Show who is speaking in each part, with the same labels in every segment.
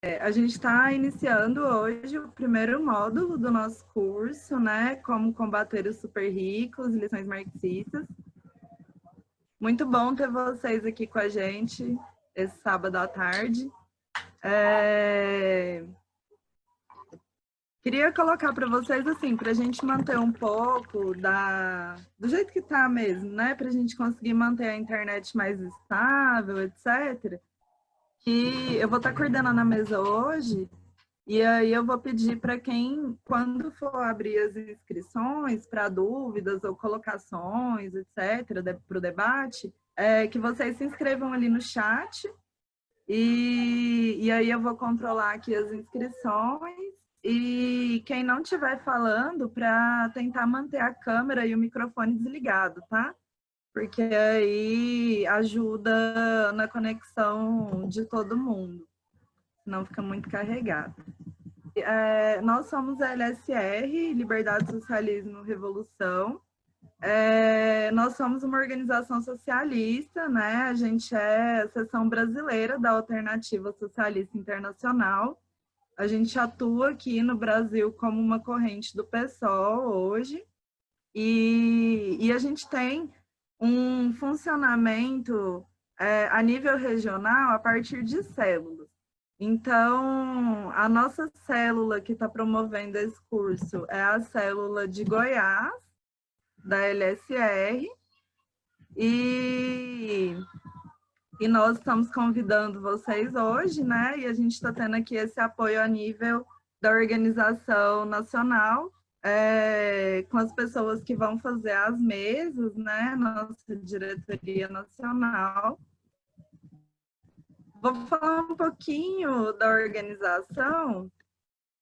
Speaker 1: A gente está iniciando hoje o primeiro módulo do nosso curso, né? Como combater os super ricos, lições marxistas. Muito bom ter vocês aqui com a gente esse sábado à tarde. Queria colocar para vocês, assim, para a gente manter um pouco do jeito que está mesmo, né? Para a gente conseguir manter a internet mais estável, etc. Que eu vou estar coordenando a mesa hoje. E aí eu vou pedir para quem, quando for abrir as inscrições para dúvidas ou colocações, etc., para o debate, que vocês se inscrevam ali no chat. E aí eu vou controlar aqui as inscrições. E quem não estiver falando, para tentar manter a câmera e o microfone desligado, tá? Porque aí ajuda na conexão de todo mundo, senão fica muito carregado. Nós somos a LSR, Liberdade, Socialismo, Revolução. Nós somos uma organização socialista, né? A gente é a seção brasileira da Alternativa Socialista Internacional. A gente atua aqui no Brasil como uma corrente do PSOL hoje. E a gente tem um funcionamento a nível regional a partir de células. Então, a nossa célula que está promovendo esse curso é a célula de Goiás, da LSR, e nós estamos convidando vocês hoje, né? E a gente está tendo aqui esse apoio a nível da organização nacional, com as pessoas que vão fazer as mesas, né? Nossa diretoria nacional. Vou falar um pouquinho da organização,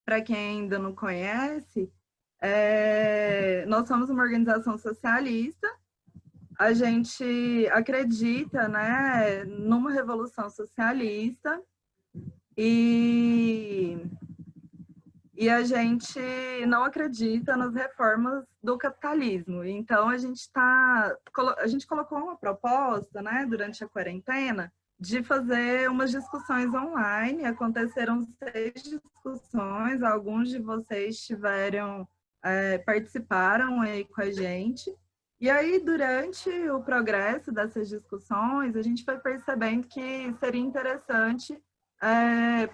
Speaker 1: para quem ainda não conhece. Nós somos uma organização socialista, a gente acredita, né, numa revolução socialista e a gente não acredita nas reformas do capitalismo. Então, a gente colocou uma proposta, né, durante a quarentena, de fazer umas discussões online. Aconteceram 6 discussões, alguns de vocês participaram aí com a gente. E aí, durante o progresso dessas discussões, a gente foi percebendo que seria interessante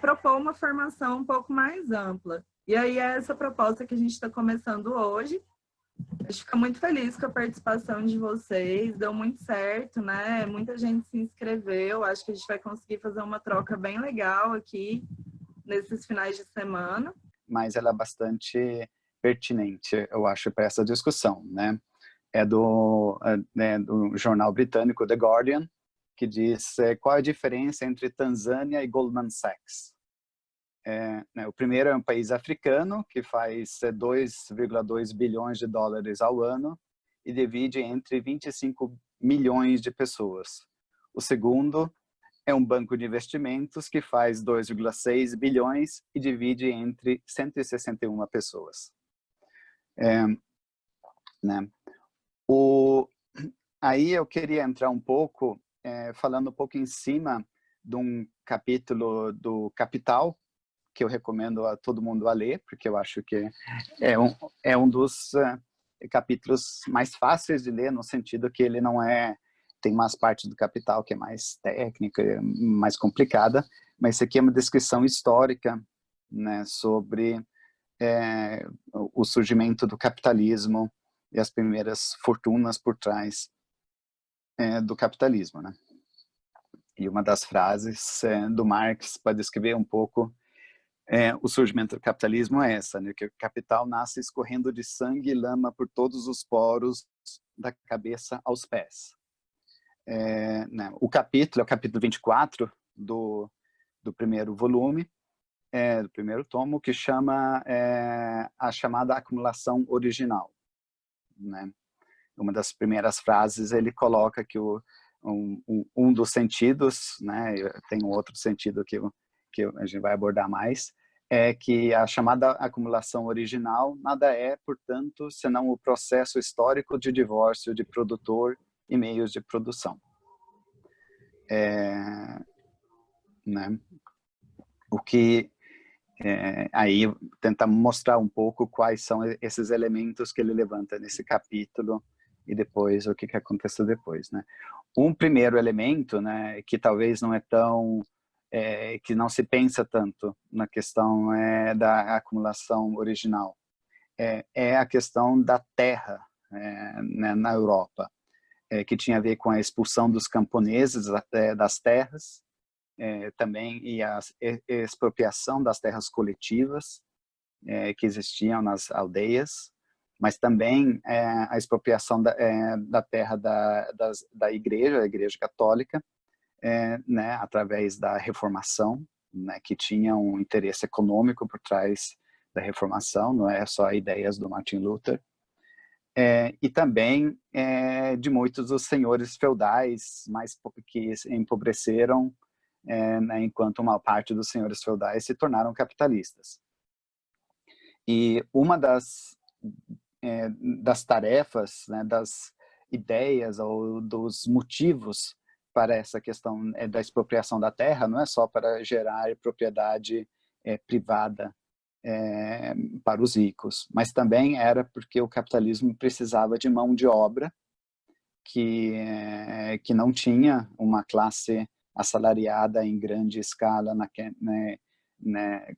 Speaker 1: propor uma formação um pouco mais ampla. E aí é essa proposta que a gente está começando hoje. A gente fica muito feliz com a participação de vocês, deu muito certo, né? Muita gente se inscreveu, acho que a gente vai conseguir fazer uma troca bem legal aqui nesses finais de semana.
Speaker 2: Mas ela é bastante pertinente, eu acho, para essa discussão, né? É do jornal britânico The Guardian, que diz qual é a diferença entre Tanzânia e Goldman Sachs. O primeiro é um país africano que faz 2,2 bilhões de dólares ao ano e divide entre 25 milhões de pessoas. O segundo é um banco de investimentos que faz 2,6 bilhões e divide entre 161 pessoas. Aí eu queria entrar um pouco, falando um pouco em cima de um capítulo do Capital, que eu recomendo a todo mundo a ler, porque eu acho que é um dos capítulos mais fáceis de ler, no sentido que ele não tem umas partes do Capital que é mais técnica, mais complicada, mas isso aqui é uma descrição histórica, né, sobre o surgimento do capitalismo e as primeiras fortunas por trás do capitalismo, né? E uma das frases do Marx para descrever um pouco o surgimento do capitalismo é essa, né? Que o capital nasce escorrendo de sangue e lama por todos os poros da cabeça aos pés. Né? O capítulo é o capítulo 24 do primeiro volume, do primeiro tomo, que chama a chamada acumulação original, né? Uma das primeiras frases ele coloca que um dos sentidos, né? Tem um outro sentido que a gente vai abordar mais, é que a chamada acumulação original nada é, portanto, senão o processo histórico de divórcio de produtor e meios de produção. Né? O que aí tenta mostrar um pouco quais são esses elementos que ele levanta nesse capítulo e depois o que aconteceu depois, né? Um primeiro elemento, né, que talvez não é tão que não se pensa tanto na questão da acumulação original, é a questão da terra, né, na Europa, que tinha a ver com a expulsão dos camponeses das terras, também e a expropriação das terras coletivas que existiam nas aldeias, mas também a expropriação da terra da igreja, a Igreja Católica, né, através da Reformação, né, que tinha um interesse econômico por trás da Reformação, não é só ideias do Martin Luther, e também de muitos dos senhores feudais que empobreceram, né, enquanto uma parte dos senhores feudais se tornaram capitalistas. E uma das tarefas, né, das ideias ou dos motivos para essa questão da expropriação da terra não é só para gerar propriedade privada para os ricos, mas também era porque o capitalismo precisava de mão de obra que não tinha uma classe assalariada em grande escala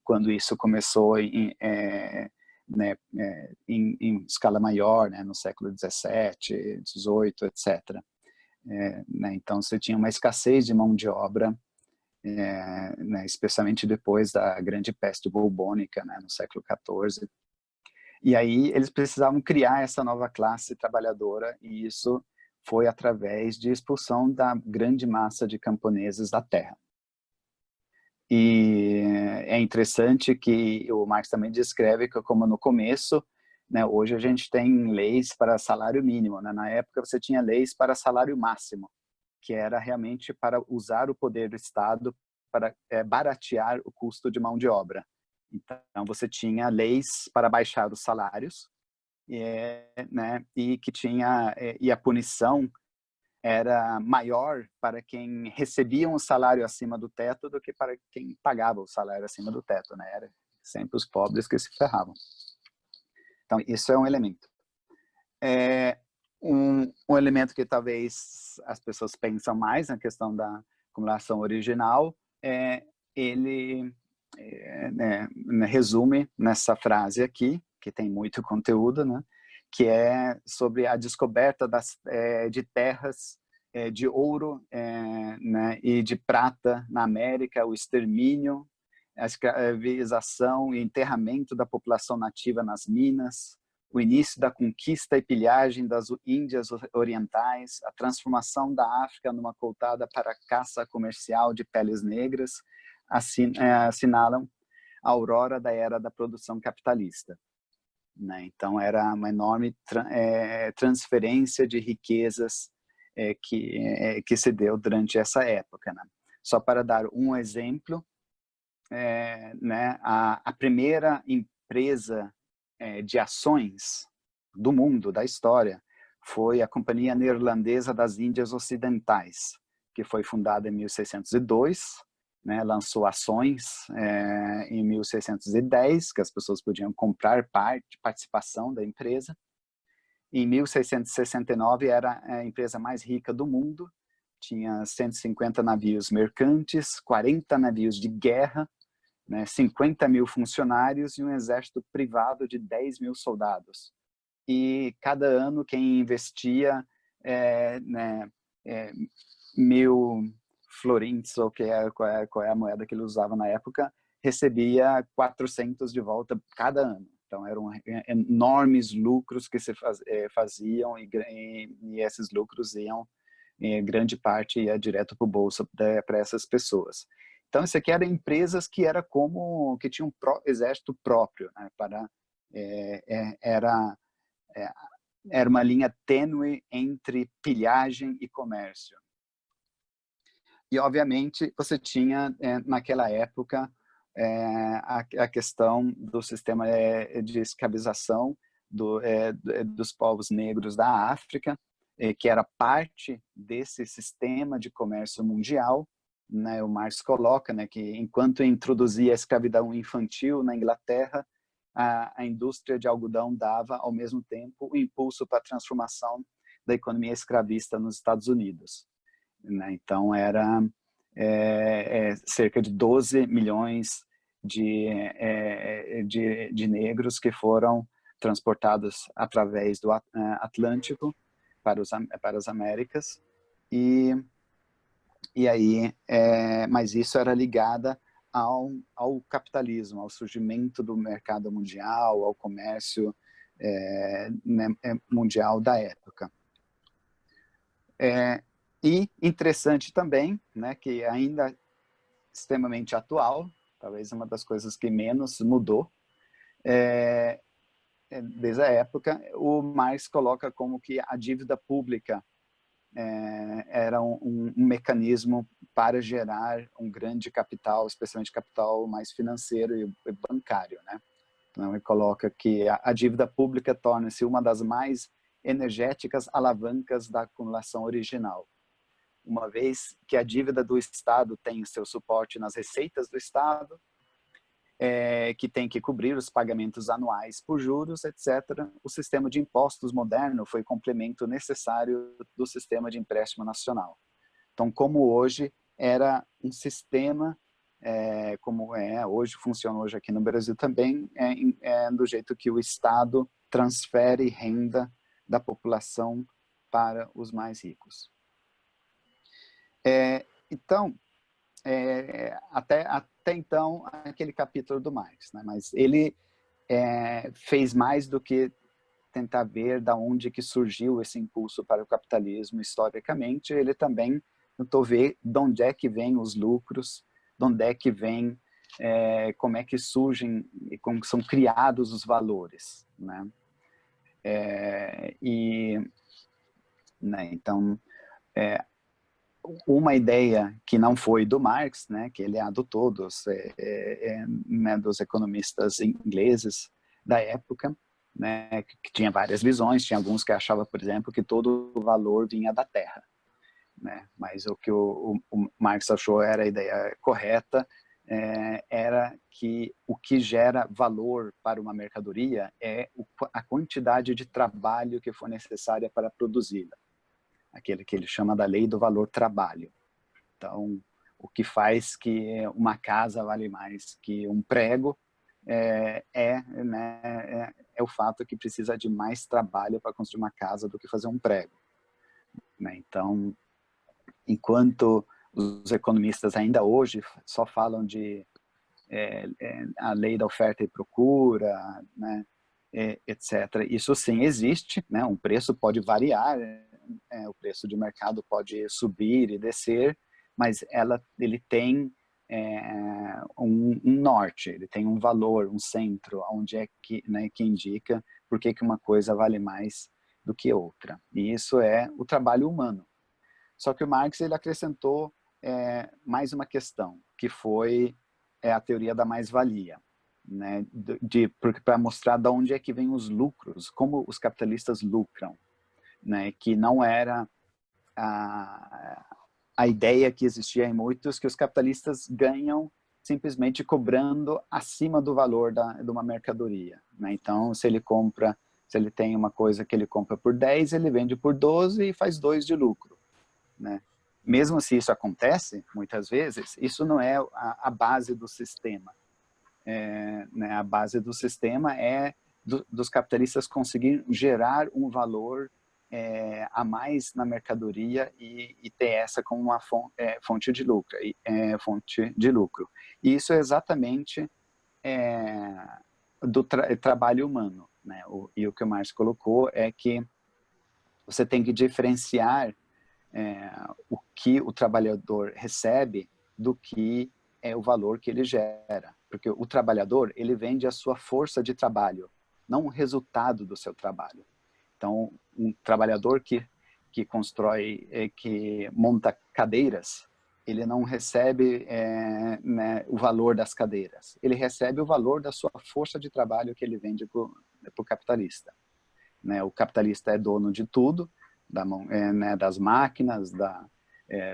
Speaker 2: quando isso começou em escala maior, né, no século XVII, XVIII, etc. Né, então, você tinha uma escassez de mão de obra, né, especialmente depois da grande peste bubônica, né, no século XIV. E aí eles precisavam criar essa nova classe trabalhadora, e isso foi através de expulsão da grande massa de camponeses da terra. E é interessante que o Marx também descreve que, como no começo, né, hoje a gente tem leis para salário mínimo, né? Na época você tinha leis para salário máximo, que era realmente para usar o poder do Estado para baratear o custo de mão de obra. Então você tinha leis para baixar os salários, né, e que tinha e a punição era maior para quem recebia um salário acima do teto do que para quem pagava o salário acima do teto, né? Era sempre os pobres que se ferravam. Então, isso é um elemento. Um elemento que talvez as pessoas pensam mais na questão da acumulação original, ele né, resume nessa frase aqui, que tem muito conteúdo, né? Que é sobre a descoberta de terras de ouro, né, e de prata na América, o extermínio, a escravização e enterramento da população nativa nas minas, o início da conquista e pilhagem das Índias Orientais, a transformação da África numa coltada para caça comercial de peles negras, assinalam a aurora da era da produção capitalista. Né? Então, era uma enorme transferência de riquezas que se deu durante essa época. Né? Só para dar um exemplo, né, a primeira empresa de ações do mundo, da história, foi a Companhia Neerlandesa das Índias Ocidentais, que foi fundada em 1602, né, lançou ações em 1610, que as pessoas podiam comprar participação da empresa. Em 1669 era a empresa mais rica do mundo, tinha 150 navios mercantes, 40 navios de guerra, né, 50 mil funcionários e um exército privado de 10 mil soldados. E cada ano quem investia né, 1.000 florins, ou qual é a moeda que ele usava na época, recebia 400 de volta cada ano. Então eram enormes lucros que se faziam, e esses lucros iam, grande parte ia direto para o bolso para essas pessoas. Então isso aqui eram empresas que tinham um exército próprio, né, era uma linha tênue entre pilhagem e comércio. E, obviamente, você tinha, naquela época, a questão do sistema de escravização dos povos negros da África, que era parte desse sistema de comércio mundial, né, o Marx coloca, né, que enquanto introduzia a escravidão infantil na Inglaterra, a indústria de algodão dava, ao mesmo tempo, o impulso para a transformação da economia escravista nos Estados Unidos, né? Então, era cerca de 12 milhões de negros que foram transportados através do Atlântico para as Américas, e aí, mas isso era ligada ao capitalismo, ao surgimento do mercado mundial, ao comércio né, mundial da época. E interessante também, né, que ainda extremamente atual, talvez uma das coisas que menos mudou desde a época, o Marx coloca como que a dívida pública era um mecanismo para gerar um grande capital, especialmente capital mais financeiro e bancário, né? Então, ele coloca que a dívida pública torna-se uma das mais energéticas alavancas da acumulação original, uma vez que a dívida do Estado tem seu suporte nas receitas do Estado, que tem que cobrir os pagamentos anuais por juros, etc. O sistema de impostos moderno foi complemento necessário do sistema de empréstimo nacional. Então, como hoje era um sistema, como hoje, funciona hoje aqui no Brasil também, do jeito que o Estado transfere renda da população para os mais ricos. Então, até então, aquele capítulo do Marx, né? Mas ele fez mais do que tentar ver da onde que surgiu esse impulso para o capitalismo historicamente. Ele também tentou ver de onde é que vêm os lucros, de onde é que vem, como é que surgem e como são criados os valores, né? Né, então, uma ideia que não foi do Marx, né, que ele adotou né, dos economistas ingleses da época, né, que tinha várias visões, tinha alguns que achavam, por exemplo, que todo o valor vinha da terra, né, mas o que o Marx achou era a ideia correta, era que o que gera valor para uma mercadoria é a quantidade de trabalho que for necessária para produzi-la. Aquele que ele chama da lei do valor trabalho. Então, o que faz que uma casa vale mais que um prego né, o fato que precisa de mais trabalho para construir uma casa do que fazer um prego, né? Então, enquanto os economistas ainda hoje só falam de a lei da oferta e procura, né, etc. Isso sim existe, né? Um preço pode variar, o preço de mercado pode subir e descer, mas ele tem um norte, ele tem um valor, um centro, onde né, que indica por que uma coisa vale mais do que outra. E isso é o trabalho humano. Só que o Marx ele acrescentou mais uma questão, que foi a teoria da mais-valia, né, para mostrar de onde é que vêm os lucros, como os capitalistas lucram, né, que não era a ideia que existia em muitos, que os capitalistas ganham simplesmente cobrando acima do valor de uma mercadoria, né? Então, se ele tem uma coisa que ele compra por 10, ele vende por 12 e faz 2 de lucro, né? Mesmo se isso acontece, muitas vezes, isso não é a base do sistema. Né? A base do sistema é dos capitalistas conseguirem gerar um valor a mais na mercadoria e ter essa como uma fonte de lucro. E isso é exatamente do trabalho humano, né? E o que o Marx colocou é que você tem que diferenciar o que o trabalhador recebe do que é o valor que ele gera. Porque o trabalhador, ele vende a sua força de trabalho, não o resultado do seu trabalho. Então, um trabalhador que constrói, que monta cadeiras, ele não recebe né, o valor das cadeiras. Ele recebe o valor da sua força de trabalho que ele vende para o capitalista. Né? O capitalista é dono de tudo, né, das máquinas,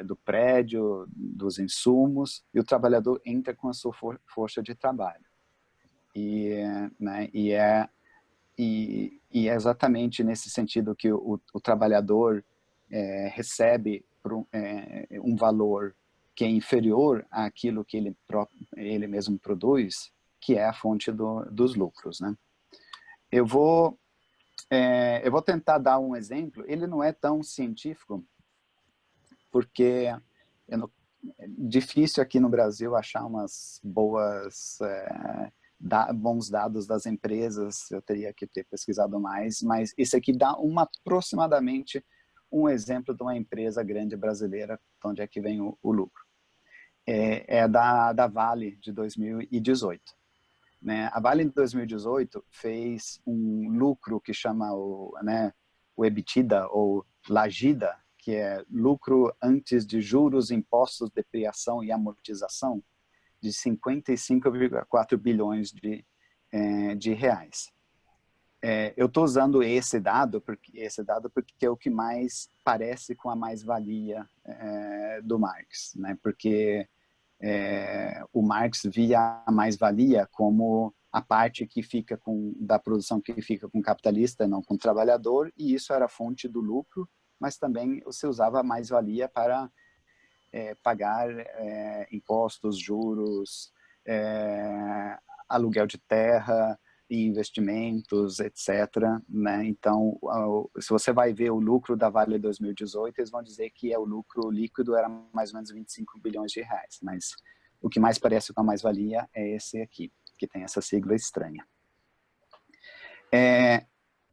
Speaker 2: do prédio, dos insumos, e o trabalhador entra com a sua força de trabalho. Né, e é exatamente nesse sentido que o trabalhador recebe um valor que é inferior àquilo que ele mesmo produz, que é a fonte dos lucros, né? Eu vou tentar dar um exemplo. Ele não é tão científico, porque é difícil aqui no Brasil achar umas bons dados das empresas. Eu teria que ter pesquisado mais, mas isso aqui dá aproximadamente um exemplo de uma empresa grande brasileira, de onde é que vem o lucro. É da Vale, de 2018. Né? A Vale, em 2018, fez um lucro que chama o EBITDA, ou LAGIDA, que é lucro antes de juros, impostos, depreciação e amortização, de 55,4 bilhões de reais. Eu estou usando esse dado porque é o que mais parece com a mais-valia do Marx, né? Porque o Marx via a mais-valia como a parte que fica da produção que fica com o capitalista, não com o trabalhador, e isso era a fonte do lucro, mas também você usava a mais-valia para pagar impostos, juros, aluguel de terra, investimentos, etc. Né? Então, se você vai ver o lucro da Vale 2018, eles vão dizer que o lucro líquido era mais ou menos 25 bilhões de reais, mas o que mais parece com a mais-valia é esse aqui, que tem essa sigla estranha.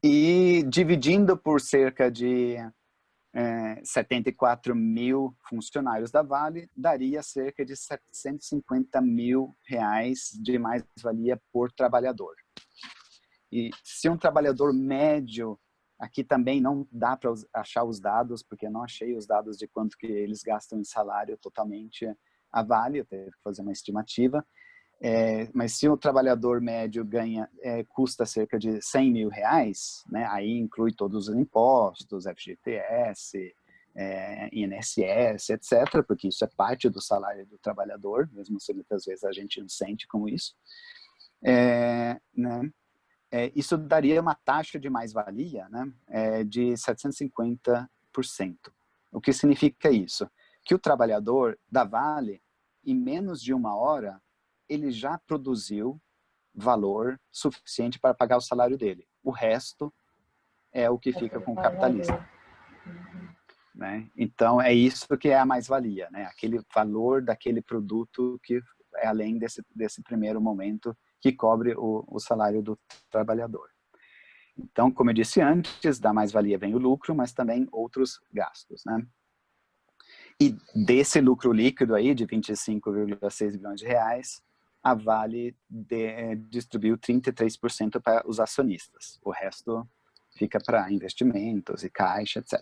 Speaker 2: E dividindo por cerca de 74 mil funcionários da Vale, daria cerca de 750 mil reais de mais-valia por trabalhador. E se um trabalhador médio, aqui também não dá para achar os dados, porque eu não achei os dados de quanto que eles gastam em salário totalmente a Vale, eu teve que fazer uma estimativa, mas se o trabalhador médio custa cerca de 100 mil reais, né, aí inclui todos os impostos, FGTS, INSS, etc., porque isso é parte do salário do trabalhador, mesmo se muitas vezes a gente não sente como isso, né, isso daria uma taxa de mais-valia, né, de 750%. O que significa isso? Que o trabalhador da Vale, em menos de uma hora, ele já produziu valor suficiente para pagar o salário dele. O resto é o que fica com o capitalista. Né? Então, é isso que é a mais-valia, né? Aquele valor daquele produto que é além desse primeiro momento que cobre o salário do trabalhador. Então, como eu disse antes, da mais-valia vem o lucro, mas também outros gastos, né? E desse lucro líquido aí, de 25,6 bilhões de reais, a Vale distribuiu 33% para os acionistas. O resto fica para investimentos e caixa, etc.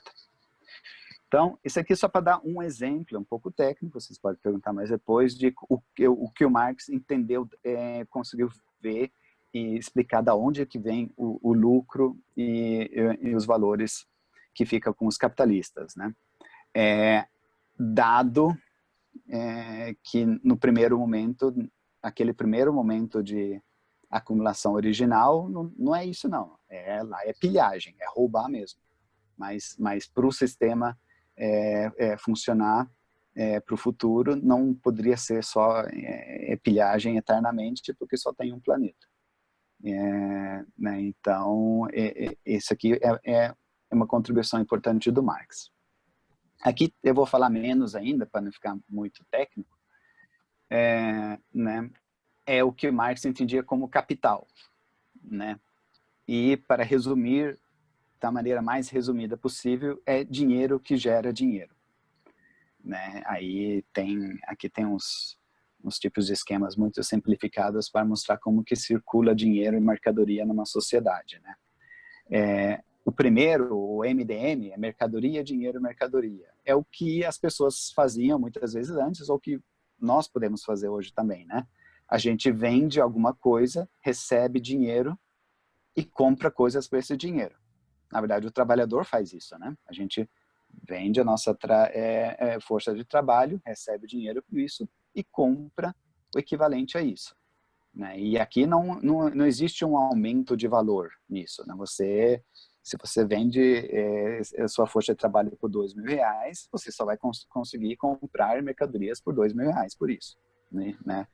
Speaker 2: Então, isso aqui é só para dar um exemplo, um pouco técnico, vocês podem perguntar mais depois, de o que o Marx entendeu, conseguiu ver e explicar da onde é que vem o lucro e os valores que ficam com os capitalistas, né? Dado que no primeiro momento, aquele primeiro momento de acumulação original, não é isso não, lá é pilhagem, é roubar mesmo, mas para o sistema funcionar para o futuro, não poderia ser só pilhagem eternamente, porque só tem um planeta. Né? Então, esse aqui é uma contribuição importante do Marx. Aqui eu vou falar menos ainda, para não ficar muito técnico, né? É o que Marx entendia como capital, né? E, para resumir, da maneira mais resumida possível, é dinheiro que gera dinheiro, né? Aqui tem uns tipos de esquemas muito simplificados para mostrar como que circula dinheiro e mercadoria numa sociedade, né? O primeiro, o MDM, é mercadoria, dinheiro, mercadoria. É o que as pessoas faziam muitas vezes antes, ou que nós podemos fazer hoje também, né? A gente vende alguma coisa, recebe dinheiro e compra coisas por esse dinheiro. Na verdade, o trabalhador faz isso, né? A gente vende a nossa força de trabalho, recebe dinheiro por isso e compra o equivalente a isso, né? E aqui não existe um aumento de valor nisso, né? Se você vende a sua força de trabalho por R$ 2.000, você só vai conseguir comprar mercadorias por R$ 2.000 por isso, né?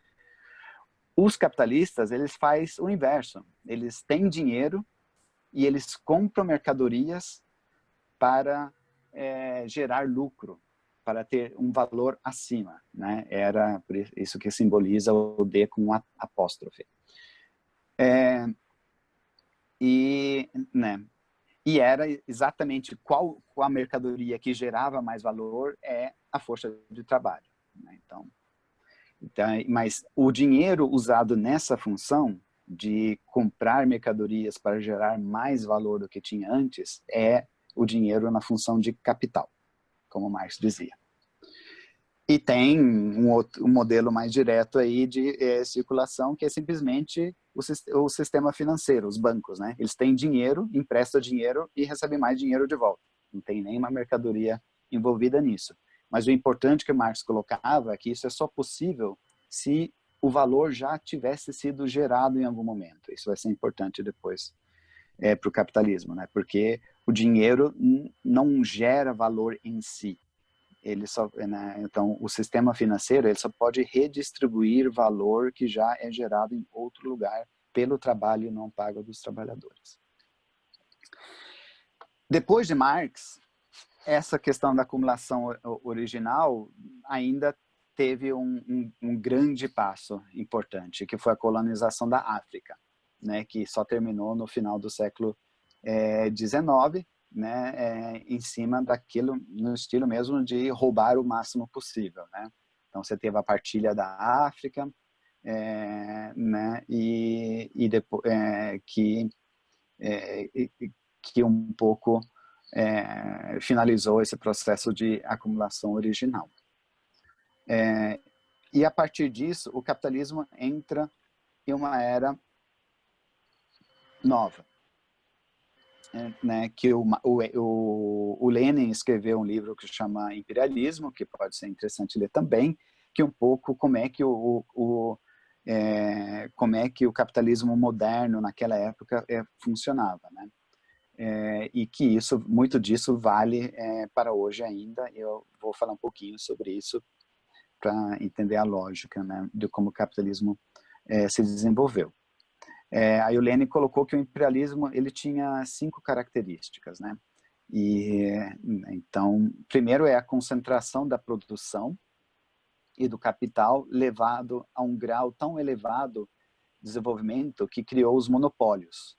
Speaker 2: Os capitalistas, eles fazem o inverso. Eles têm dinheiro e eles compram mercadorias para gerar lucro, para ter um valor acima, né? Era por isso que simboliza o D com apóstrofe. Né? E era exatamente qual a mercadoria que gerava mais valor é a força de trabalho, né? Então, mas o dinheiro usado nessa função de comprar mercadorias para gerar mais valor do que tinha antes é o dinheiro na função de capital, como Marx dizia. E tem um modelo mais direto aí de circulação, que é simplesmente o sistema financeiro, os bancos, né? Eles têm dinheiro, emprestam dinheiro e recebem mais dinheiro de volta. Não tem nenhuma mercadoria envolvida nisso. Mas o importante que Marx colocava é que isso é só possível se o valor já tivesse sido gerado em algum momento. Isso vai ser importante depois para o capitalismo, né? Porque o dinheiro não gera valor em si. Ele só, né? Então, o sistema financeiro ele só pode redistribuir valor que já é gerado em outro lugar pelo trabalho não pago dos trabalhadores. Depois de Marx, essa questão da acumulação original ainda teve um grande passo importante, que foi a colonização da África, né, que só terminou no final do século XIX, né, em cima daquilo, no estilo mesmo de roubar o máximo possível, né? Então você teve a partilha da África, né, e depois que um pouco finalizou esse processo de acumulação original. E a partir disso, o capitalismo entra em uma era nova, né? Que o Lenin escreveu um livro que chama Imperialismo, que pode ser interessante ler também, que um pouco como é que como é que o capitalismo moderno naquela época funcionava, né? E que muito disso vale para hoje ainda. Eu vou falar um pouquinho sobre isso para entender a lógica, né, de como o capitalismo se desenvolveu. Aí o Lenin colocou que o imperialismo ele tinha 5 características, né? E então, primeiro é a concentração da produção e do capital levado a um grau tão elevado de desenvolvimento que criou os monopólios,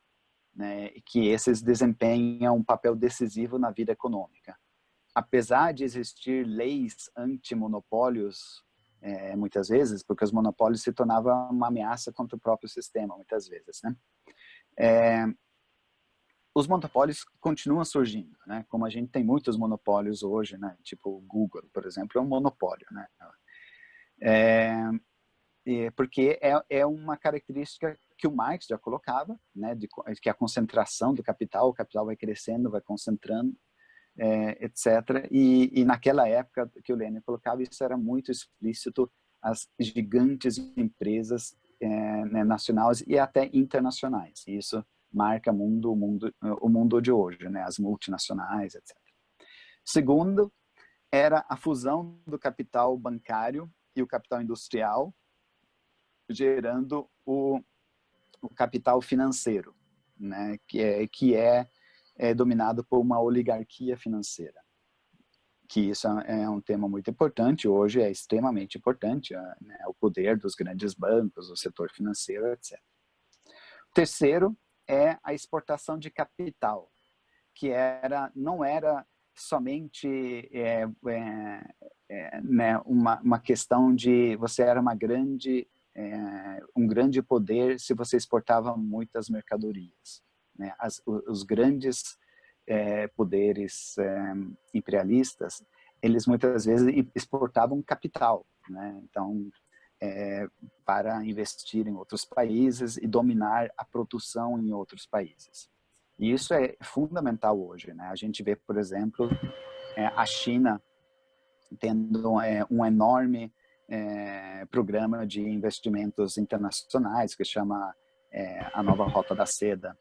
Speaker 2: né, e que esses desempenham um papel decisivo na vida econômica. Apesar de existir leis anti-monopólios, muitas vezes, porque os monopólios se tornavam uma ameaça contra o próprio sistema, muitas vezes, né? Os monopólios continuam surgindo, né? Como a gente tem muitos monopólios hoje, né? Tipo o Google, por exemplo, é um monopólio, né? Porque é uma característica que o Marx já colocava, né? Que a concentração do capital, o capital vai crescendo, vai concentrando, etc. E naquela época que o Lenin colocava, isso era muito explícito, as gigantes empresas né, nacionais e até internacionais. E isso marca o mundo de hoje, né, as multinacionais, etc. Segundo, era a fusão do capital bancário e o capital industrial, gerando o capital financeiro, né, que é dominado por uma oligarquia financeira. Que isso é um tema muito importante, hoje é extremamente importante, né, o poder dos grandes bancos, o setor financeiro, etc. O terceiro é a exportação de capital, que não era somente né, uma questão de você era um grande poder se você exportava muitas mercadorias, né? Os grandes poderes imperialistas, eles muitas vezes exportavam capital, né? Então, para investir em outros países e dominar a produção em outros países. E isso é fundamental hoje, né? A gente vê, por exemplo, a China tendo um enorme programa de investimentos internacionais que chama a nova Rota da Seda.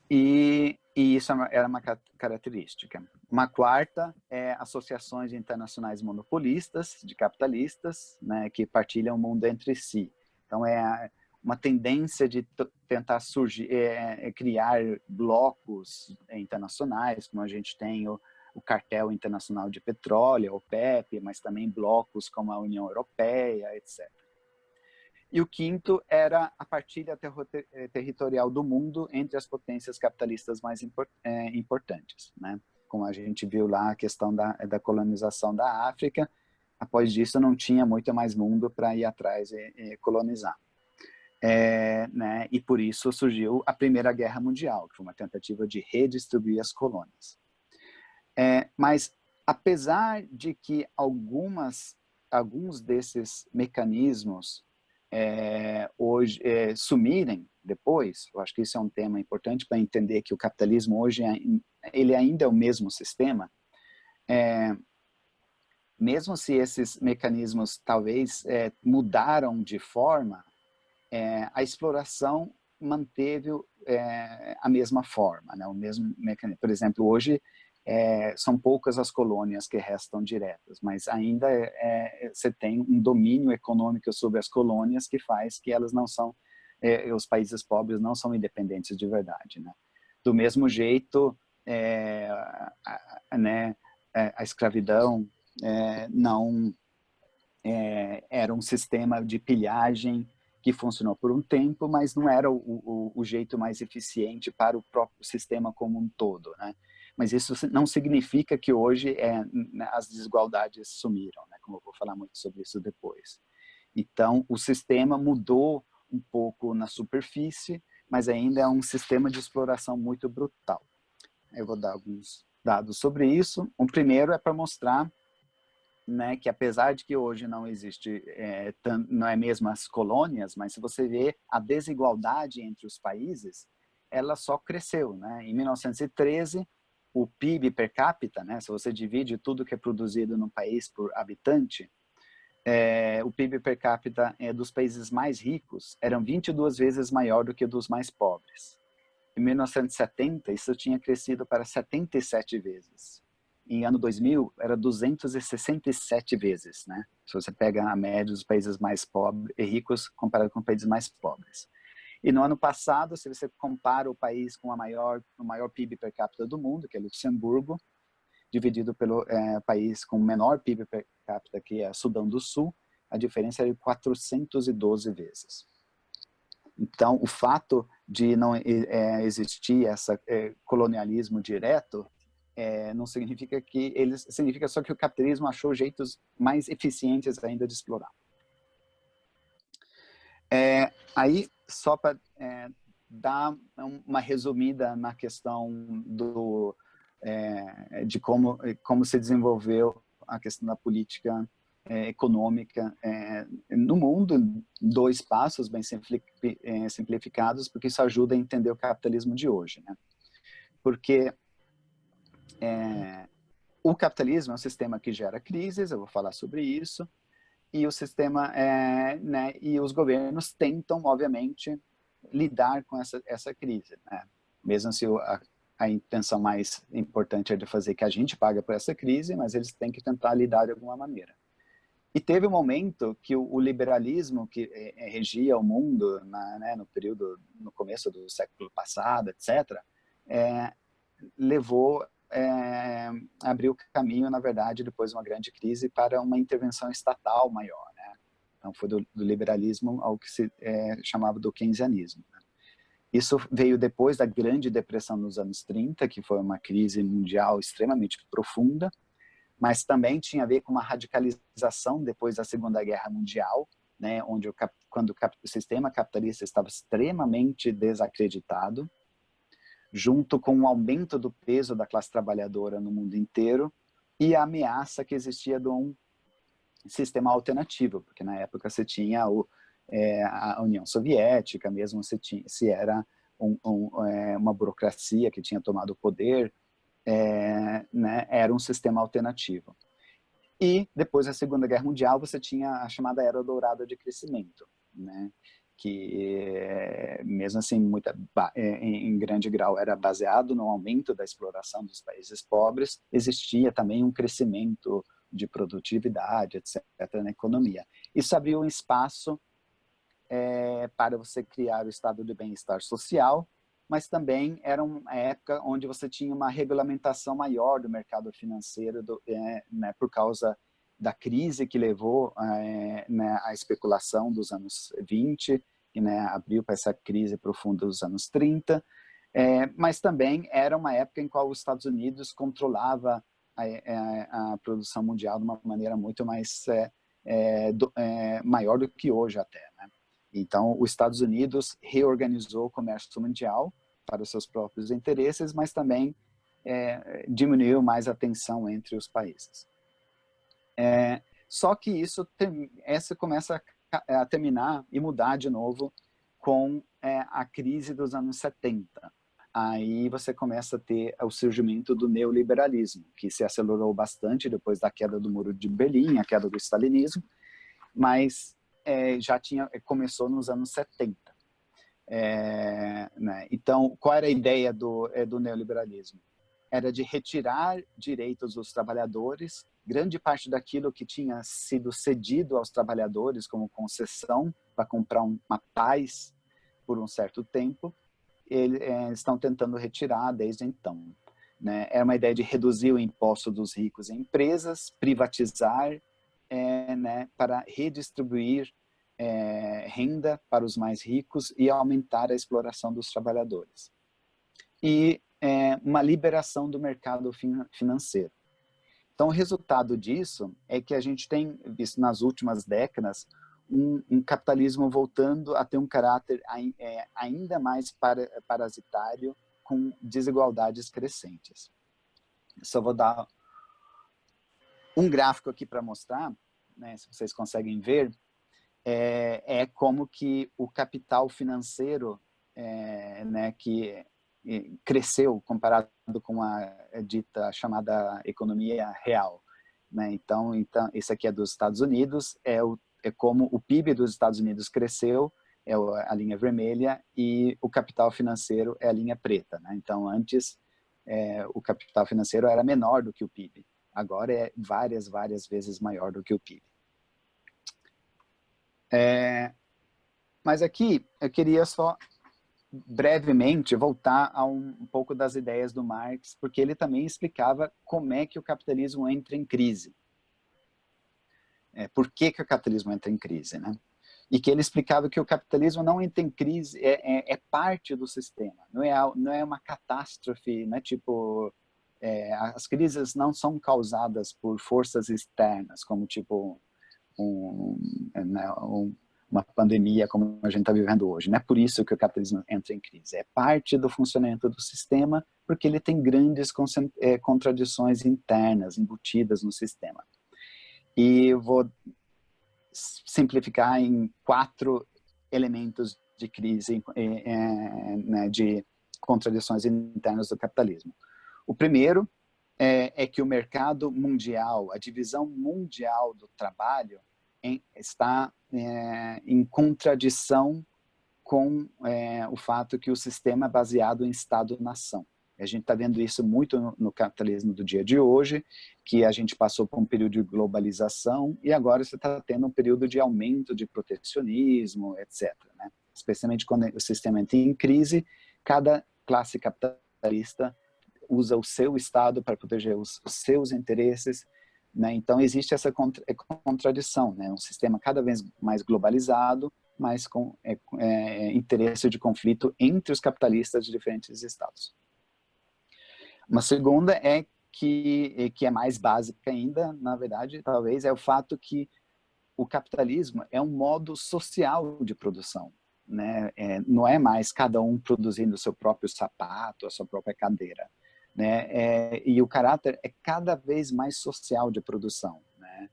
Speaker 2: E isso era uma característica. Uma quarta é associações internacionais monopolistas, de capitalistas, né, que partilham o mundo entre si. Então, é uma tendência de tentar criar blocos internacionais, como a gente tem o Cartel Internacional de Petróleo, o OPEP, mas também blocos como a União Europeia, etc. E o quinto era a partilha territorial do mundo entre as potências capitalistas mais importantes, né? Como a gente viu lá a questão da colonização da África, após disso não tinha muito mais mundo para ir atrás e colonizar. Né? E por isso surgiu a Primeira Guerra Mundial, que foi uma tentativa de redistribuir as colônias. Mas apesar de que alguns desses mecanismos hoje sumirem depois, eu acho que isso é um tema importante para entender que o capitalismo hoje ele ainda é o mesmo sistema, mesmo se esses mecanismos talvez mudaram de forma, a exploração manteve a mesma forma, né? O mesmo mecanismo. Por exemplo, hoje são poucas as colônias que restam diretas, mas ainda você tem um domínio econômico sobre as colônias que faz que elas não são, os países pobres não são independentes de verdade, né? Do mesmo jeito, a escravidão não era um sistema de pilhagem que funcionou por um tempo, mas não era o jeito mais eficiente para o próprio sistema como um todo, né? Mas isso não significa que hoje as desigualdades sumiram, né? Como eu vou falar muito sobre isso depois. Então, o sistema mudou um pouco na superfície, mas ainda é um sistema de exploração muito brutal. Eu vou dar alguns dados sobre isso. O primeiro é para mostrar, né, que apesar de que hoje não existe, não é mesmo as colônias, mas se você vê a desigualdade entre os países, ela só cresceu, né? Em 1913, o PIB per capita, né, se você divide tudo que é produzido no país por habitante, o PIB per capita dos países mais ricos eram 22 vezes maior do que dos mais pobres. Em 1970, isso tinha crescido para 77 vezes. Em ano 2000, era 267 vezes, né? Se você pega a média dos países mais pobres e ricos comparado com países mais pobres. E no ano passado, se você compara o país com o maior PIB per capita do mundo, que é Luxemburgo, dividido pelo país com o menor PIB per capita, que é Sudão do Sul, a diferença é de 412 vezes. Então, o fato de não existir esse colonialismo direto não significa que significa só que o capitalismo achou jeitos mais eficientes ainda de explorar. Aí, só para dar uma resumida na questão de como se desenvolveu a questão da política econômica no mundo, 2 passos bem simplificados, porque isso ajuda a entender o capitalismo de hoje, né? Porque o capitalismo é um sistema que gera crises, eu vou falar sobre isso, e o sistema, né, e os governos tentam, obviamente, lidar com essa crise, né? Mesmo se a intenção mais importante é de fazer que a gente pague por essa crise, mas eles têm que tentar lidar de alguma maneira. E teve um momento que o liberalismo que regia o mundo no começo do século passado, etc., abriu caminho, na verdade, depois de uma grande crise, para uma intervenção estatal maior, né? Então, foi do liberalismo ao que se chamava do keynesianismo, né? Isso veio depois da Grande Depressão nos anos 30, que foi uma crise mundial extremamente profunda, mas também tinha a ver com uma radicalização depois da Segunda Guerra Mundial, né, onde quando o sistema capitalista estava extremamente desacreditado, junto com o aumento do peso da classe trabalhadora no mundo inteiro e a ameaça que existia de um sistema alternativo, porque na época você tinha a União Soviética, mesmo se era uma burocracia que tinha tomado o poder, né, era um sistema alternativo. E depois da Segunda Guerra Mundial você tinha a chamada Era Dourada de Crescimento, né, que mesmo assim em grande grau era baseado no aumento da exploração dos países pobres, existia também um crescimento de produtividade, etc., na economia. Isso abriu um espaço para você criar o estado de bem-estar social, mas também era uma época onde você tinha uma regulamentação maior do mercado financeiro, né, por causa da crise que levou né, à especulação dos anos 20, e né, abriu para essa crise profunda dos anos 30, mas também era uma época em qual os Estados Unidos controlava a produção mundial de uma maneira muito mais maior do que hoje até, né? Então, os Estados Unidos reorganizou o comércio mundial para os seus próprios interesses, mas também diminuiu mais a tensão entre os países. Só que isso começa a terminar e mudar de novo com a crise dos anos 70. Aí você começa a ter o surgimento do neoliberalismo, que se acelerou bastante depois da queda do Muro de Berlim, a queda do stalinismo, mas começou nos anos 70. Né? Então, qual era a ideia do neoliberalismo? Era de retirar direitos dos trabalhadores, grande parte daquilo que tinha sido cedido aos trabalhadores como concessão para comprar uma paz por um certo tempo, eles estão tentando retirar desde então. Né? Era uma ideia de reduzir o imposto dos ricos em empresas, privatizar, né, para redistribuir renda para os mais ricos e aumentar a exploração dos trabalhadores. E uma liberação do mercado financeiro. Então, o resultado disso é que a gente tem visto nas últimas décadas um capitalismo voltando a ter um caráter ainda mais parasitário, com desigualdades crescentes. Só vou dar um gráfico aqui para mostrar, né, se vocês conseguem ver, como que o capital financeiro, né, que cresceu comparado com a dita chamada economia real. Né? Então, isso aqui é dos Estados Unidos, é como o PIB dos Estados Unidos cresceu, é a linha vermelha, e o capital financeiro é a linha preta. Né? Então, antes, o capital financeiro era menor do que o PIB. Agora é várias vezes maior do que o PIB. Mas aqui, eu queria só brevemente voltar a um pouco das ideias do Marx, porque ele também explicava como é que o capitalismo entra em crise. Por que o capitalismo entra em crise, né? E que ele explicava que o capitalismo não entra em crise, é parte do sistema, não é uma catástrofe, não é tipo... as crises não são causadas por forças externas, como tipo uma pandemia como a gente está vivendo hoje. Não é por isso que o capitalismo entra em crise. É parte do funcionamento do sistema, porque ele tem grandes contradições internas embutidas no sistema. E eu vou simplificar em 4 elementos de crise, né, de contradições internas do capitalismo. O primeiro é que o mercado mundial, a divisão mundial do trabalho, está em contradição com o fato que o sistema é baseado em Estado-nação. A gente está vendo isso muito no capitalismo do dia de hoje, que a gente passou por um período de globalização e agora você está tendo um período de aumento de protecionismo, etc. Né? Especialmente quando o sistema entra em crise, cada classe capitalista usa o seu Estado para proteger os seus interesses, né? Então existe essa contradição, né? Um sistema cada vez mais globalizado, mas com interesse de conflito entre os capitalistas de diferentes estados. Uma segunda que é mais básica ainda, na verdade, talvez, é o fato que o capitalismo é um modo social de produção. Né? Não é mais cada um produzindo o seu próprio sapato, a sua própria cadeira. Né? E o caráter é cada vez mais social de produção. Né?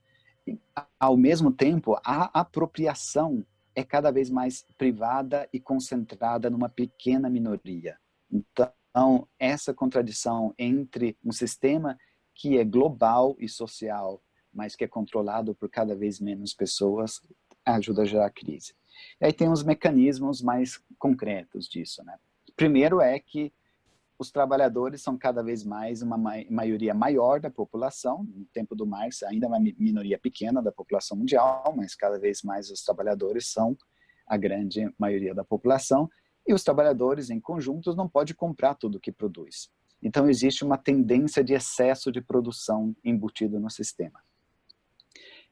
Speaker 2: E, ao mesmo tempo, a apropriação é cada vez mais privada e concentrada numa pequena minoria. Então, essa contradição entre um sistema que é global e social, mas que é controlado por cada vez menos pessoas, ajuda a gerar crise. E aí tem os mecanismos mais concretos disso, né? Primeiro é que os trabalhadores são cada vez mais uma maioria maior da população. No tempo do Marx, ainda uma minoria pequena da população mundial, mas cada vez mais os trabalhadores são a grande maioria da população. E os trabalhadores, em conjuntos, não podem comprar tudo o que produz. Então, existe uma tendência de excesso de produção embutido no sistema.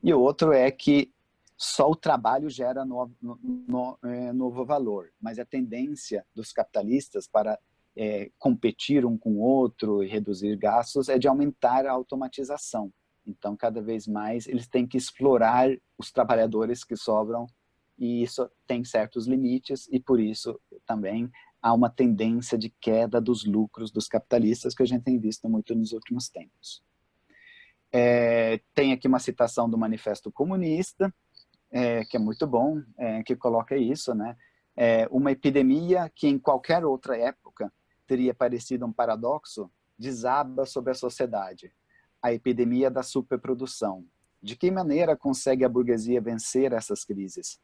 Speaker 2: E o outro é que só o trabalho gera novo valor, mas a tendência dos capitalistas para competir um com o outro e reduzir gastos é de aumentar a automatização. Então, cada vez mais, eles têm que explorar os trabalhadores que sobram, e isso tem certos limites, e por isso também há uma tendência de queda dos lucros dos capitalistas, que a gente tem visto muito nos últimos tempos. Tem aqui uma citação do Manifesto Comunista, que é muito bom, que coloca isso, né? Uma epidemia que em qualquer outra época teria parecido um paradoxo, desaba sobre a sociedade. A epidemia da superprodução. De que maneira consegue a burguesia vencer essas crises?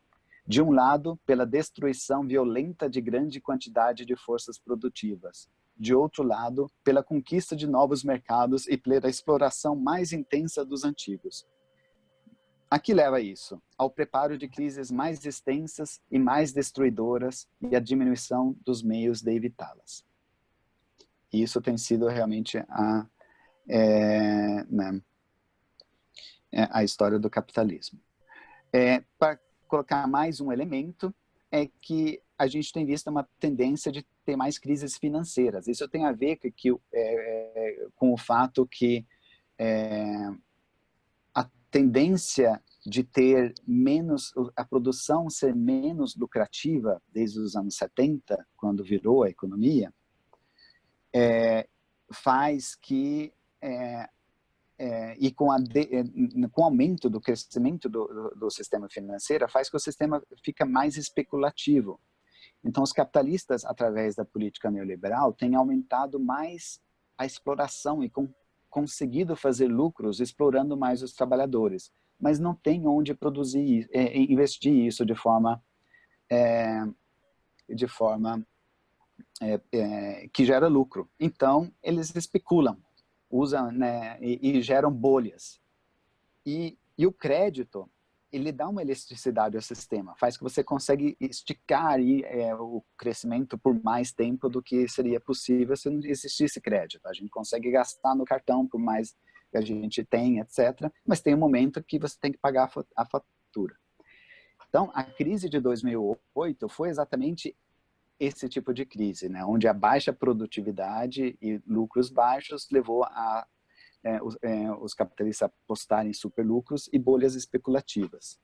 Speaker 2: De um lado, pela destruição violenta de grande quantidade de forças produtivas. De outro lado, pela conquista de novos mercados e pela exploração mais intensa dos antigos. A que leva isso? Ao preparo de crises mais extensas e mais destruidoras e à diminuição dos meios de evitá-las. Isso tem sido realmente a história do capitalismo. Para colocar mais um elemento, é que a gente tem visto uma tendência de ter mais crises financeiras. Isso tem a ver com o fato que a tendência de ter a produção ser menos lucrativa desde os anos 70, quando virou a economia, faz que, e com o aumento do crescimento do sistema financeiro, faz que o sistema fica mais especulativo. Então, os capitalistas, através da política neoliberal, têm aumentado mais a exploração e conseguido fazer lucros explorando mais os trabalhadores, mas não tem onde produzir, investir isso de forma que gera lucro. Então, eles especulam, usam, né, e geram bolhas. E o crédito, ele dá uma elasticidade ao sistema, faz que você consegue esticar o crescimento por mais tempo do que seria possível se não existisse crédito. A gente consegue gastar no cartão por mais que a gente tem, etc. Mas tem um momento que você tem que pagar a fatura. Então, a crise de 2008 foi exatamente esse tipo de crise, né? Onde a baixa produtividade e lucros baixos levou os capitalistas apostarem em superlucros e bolhas especulativas.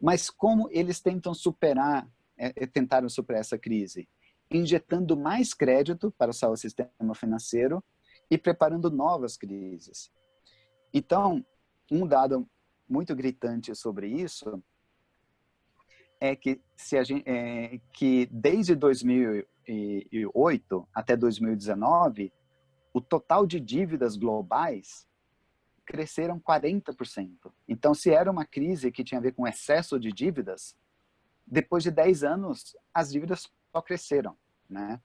Speaker 2: Mas como eles tentaram superar essa crise? Injetando mais crédito para o sistema financeiro e preparando novas crises. Então, um dado muito gritante sobre isso é que, que desde 2008 até 2019, o total de dívidas globais cresceram 40%. Então, se era uma crise que tinha a ver com excesso de dívidas, depois de 10 anos, as dívidas só cresceram, né?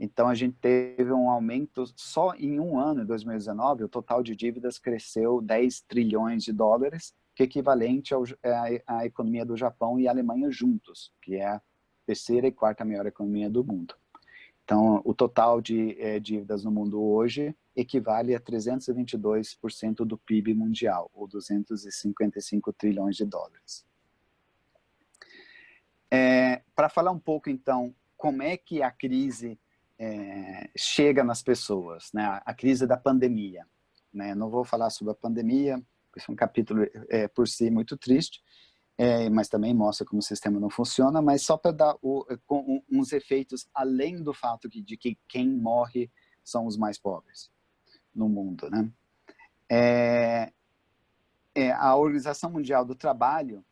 Speaker 2: Então, a gente teve um aumento só em um ano, em 2019, o total de dívidas cresceu 10 trilhões de dólares, que é equivalente à economia do Japão e Alemanha juntos, que é a terceira e quarta maior economia do mundo. Então, o total de dívidas no mundo hoje equivale a 322% do PIB mundial, ou 255 trilhões de dólares. Para falar um pouco, então, como é que a crise chega nas pessoas, né? A crise da pandemia. Né? Não vou falar sobre a pandemia, porque é um capítulo por si muito triste, mas também mostra como o sistema não funciona, mas só para dar uns efeitos além do fato de que quem morre são os mais pobres no mundo, né? A Organização Mundial do Trabalho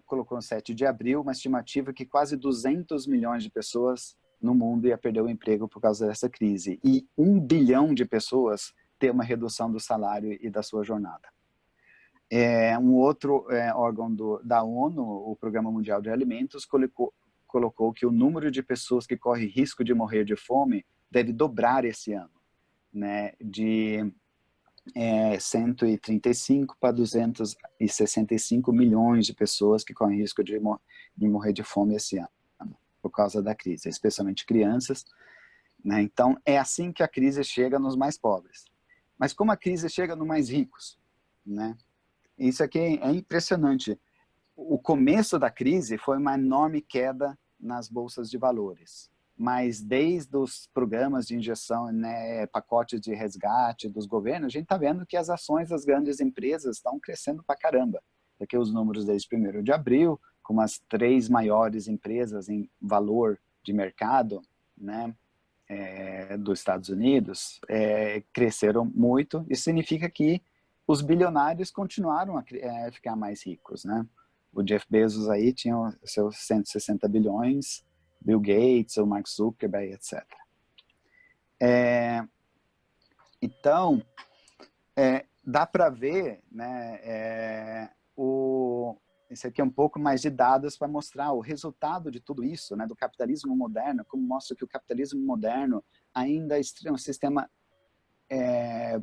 Speaker 2: colocou no 7 de abril uma estimativa que quase 200 milhões de pessoas no mundo ia perder o emprego por causa dessa crise. E 1 bilhão de pessoas ter uma redução do salário e da sua jornada. Um outro órgão da ONU, o Programa Mundial de Alimentos, colocou que o número de pessoas que corre risco de morrer de fome deve dobrar esse ano, né, de 135 para 265 milhões de pessoas que correm risco de morrer de fome esse ano, por causa da crise, especialmente crianças, né? Então, é assim que a crise chega nos mais pobres. Mas como a crise chega nos mais ricos, né? Isso aqui é impressionante. O começo da crise foi uma enorme queda nas bolsas de valores, mas desde os programas de injeção, né, pacotes de resgate dos governos, a gente está vendo que as ações das grandes empresas estão crescendo para caramba. Aqui os números desde 1º de abril, como as 3 maiores empresas em valor de mercado, né, dos Estados Unidos, cresceram muito. Isso significa que os bilionários continuaram a ficar mais ricos, né? O Jeff Bezos aí tinha os seus 160 bilhões, Bill Gates, o Mark Zuckerberg, etc. Então, dá para ver, né, esse aqui é um pouco mais de dados para mostrar o resultado de tudo isso, né, do capitalismo moderno, como mostra que o capitalismo moderno ainda é um sistema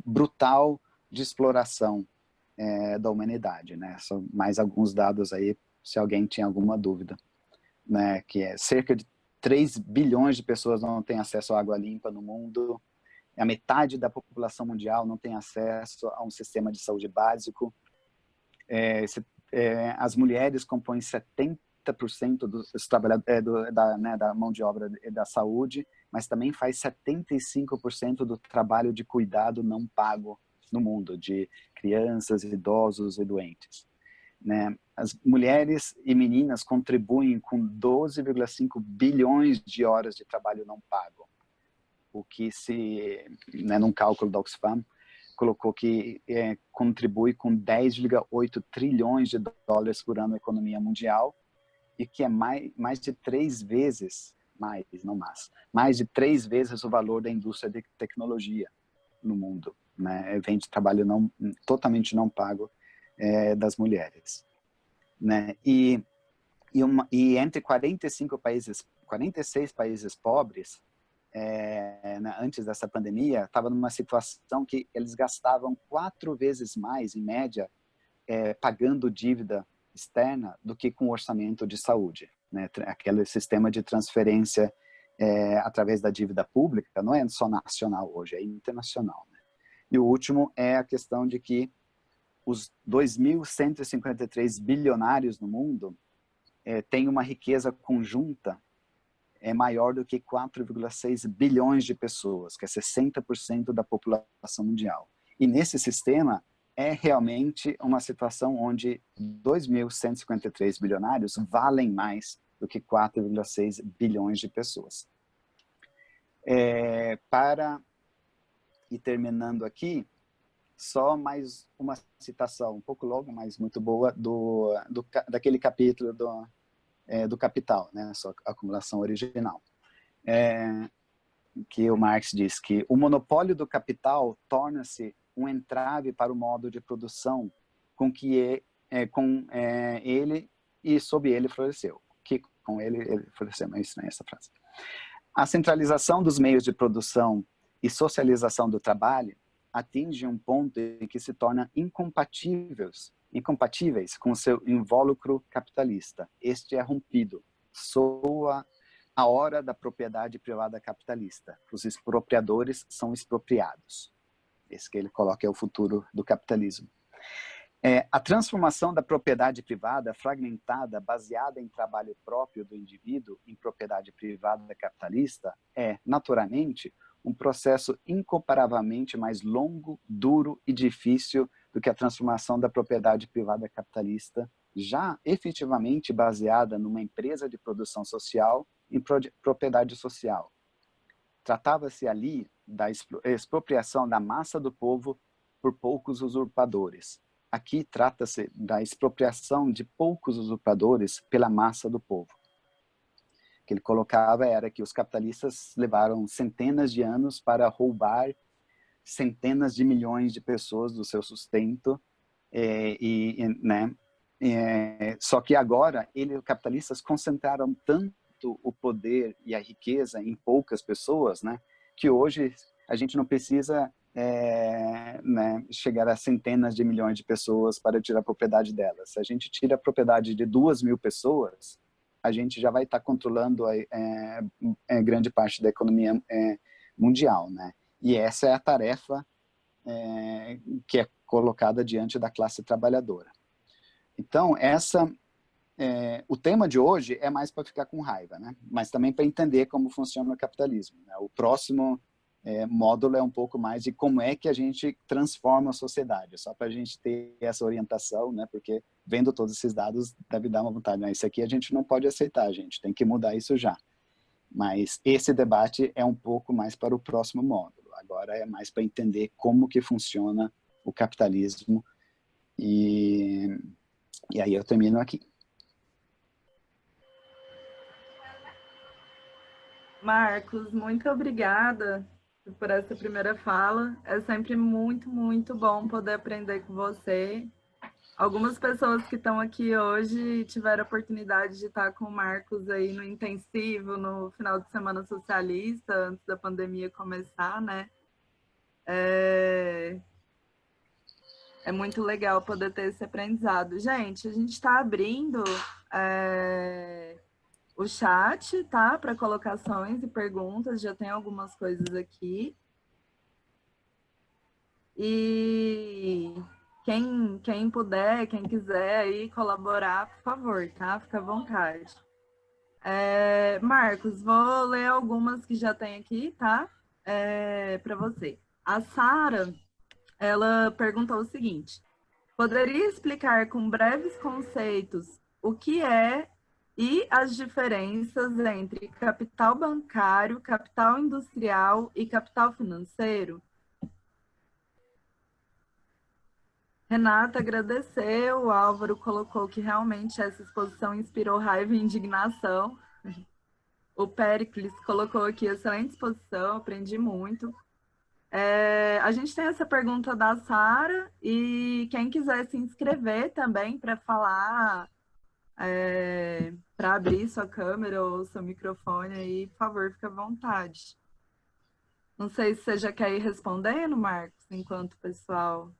Speaker 2: brutal de exploração da humanidade, né? São mais alguns dados aí, se alguém tinha alguma dúvida, né? Que cerca de 3 bilhões de pessoas não têm acesso à água limpa no mundo, a metade da população mundial não tem acesso a um sistema de saúde básico, as mulheres compõem 70% dos trabalhadores da mão de obra da saúde, mas também faz 75% do trabalho de cuidado não pago no mundo, de crianças, idosos e doentes, né? As mulheres e meninas contribuem com 12,5 bilhões de horas de trabalho não pago, o que num cálculo da Oxfam, colocou que contribui com 10,8 trilhões de dólares por ano na economia mundial, e que é mais de 3 vezes, mais de 3 vezes o valor da indústria de tecnologia no mundo, né? Vem de trabalho totalmente não pago das mulheres, né? E entre 46 países pobres, antes dessa pandemia, estava numa situação que eles gastavam 4 vezes mais, em média, pagando dívida externa do que com o orçamento de saúde, né? Aquele sistema de transferência através da dívida pública não é só nacional hoje, é internacional, né? E o último é a questão de que os 2.153 bilionários no mundo têm uma riqueza conjunta maior do que 4,6 bilhões de pessoas, que é 60% da população mundial. E nesse sistema é realmente uma situação onde 2.153 bilionários valem mais do que 4,6 bilhões de pessoas. Para ir terminando aqui, só mais uma citação, um pouco longa, mas muito boa, daquele capítulo do Capital, né, sua acumulação original. Que o Marx diz que o monopólio do capital torna-se um entrave para o modo de produção com que ele e sob ele floresceu. Que com ele floresceu, não é estranha essa frase. A centralização dos meios de produção e socialização do trabalho atinge um ponto em que se tornam incompatíveis com o seu invólucro capitalista. Este é rompido. Soa a hora da propriedade privada capitalista. Os expropriadores são expropriados. Esse que ele coloca é o futuro do capitalismo. A transformação da propriedade privada fragmentada, baseada em trabalho próprio do indivíduo, em propriedade privada capitalista, é, naturalmente, um processo incomparavelmente mais longo, duro e difícil do que a transformação da propriedade privada capitalista, já efetivamente baseada numa empresa de produção social em propriedade social. Tratava-se ali da expropriação da massa do povo por poucos usurpadores. Aqui trata-se da expropriação de poucos usurpadores pela massa do povo. que ele colocava era que os capitalistas levaram centenas de anos para roubar centenas de milhões de pessoas do seu sustento, né? Só que agora, os capitalistas concentraram tanto o poder e a riqueza em poucas pessoas, né? Que hoje a gente não precisa né, chegar a centenas de milhões de pessoas para tirar a propriedade delas. Se a gente tira a propriedade de 2.000 pessoas, a gente já vai estar controlando grande parte da economia mundial, né? E essa é a tarefa que é colocada diante da classe trabalhadora. Então, o tema de hoje é mais para ficar com raiva, né? Mas também para entender como funciona o capitalismo, né? O próximo módulo é um pouco mais de como é que a gente transforma a sociedade, só para a gente ter essa orientação, né? Porque vendo todos esses dados, deve dar uma vontade, né? Isso aqui a gente não pode aceitar, a gente tem que mudar isso já. Mas esse debate é um pouco mais para o próximo módulo. Agora é mais para entender como que funciona o capitalismo e aí eu termino aqui.
Speaker 1: Marcos, muito obrigada por essa primeira fala. É sempre muito, muito bom poder aprender com você. Algumas pessoas que estão aqui hoje tiveram a oportunidade de estar com o Marcos aí no intensivo, no final de semana socialista, antes da pandemia começar, né? É muito legal poder ter esse aprendizado. Gente, a gente está abrindo o chat, tá? Para colocações e perguntas, já tem algumas coisas aqui. E quem puder, quem quiser aí colaborar, por favor, tá? Fica à vontade. Marcos, vou ler algumas que já tem aqui, tá? Para você. A Sara, ela perguntou o seguinte: poderia explicar com breves conceitos o que é e as diferenças entre capital bancário, capital industrial e capital financeiro? Renata agradeceu, o Álvaro colocou que realmente essa exposição inspirou raiva e indignação. O Pericles colocou aqui excelente exposição, aprendi muito. A gente tem essa pergunta da Sara e quem quiser se inscrever também para falar, para abrir sua câmera ou seu microfone aí, por favor, fique à vontade. Não sei se você já quer ir respondendo, Marcos, enquanto o pessoal...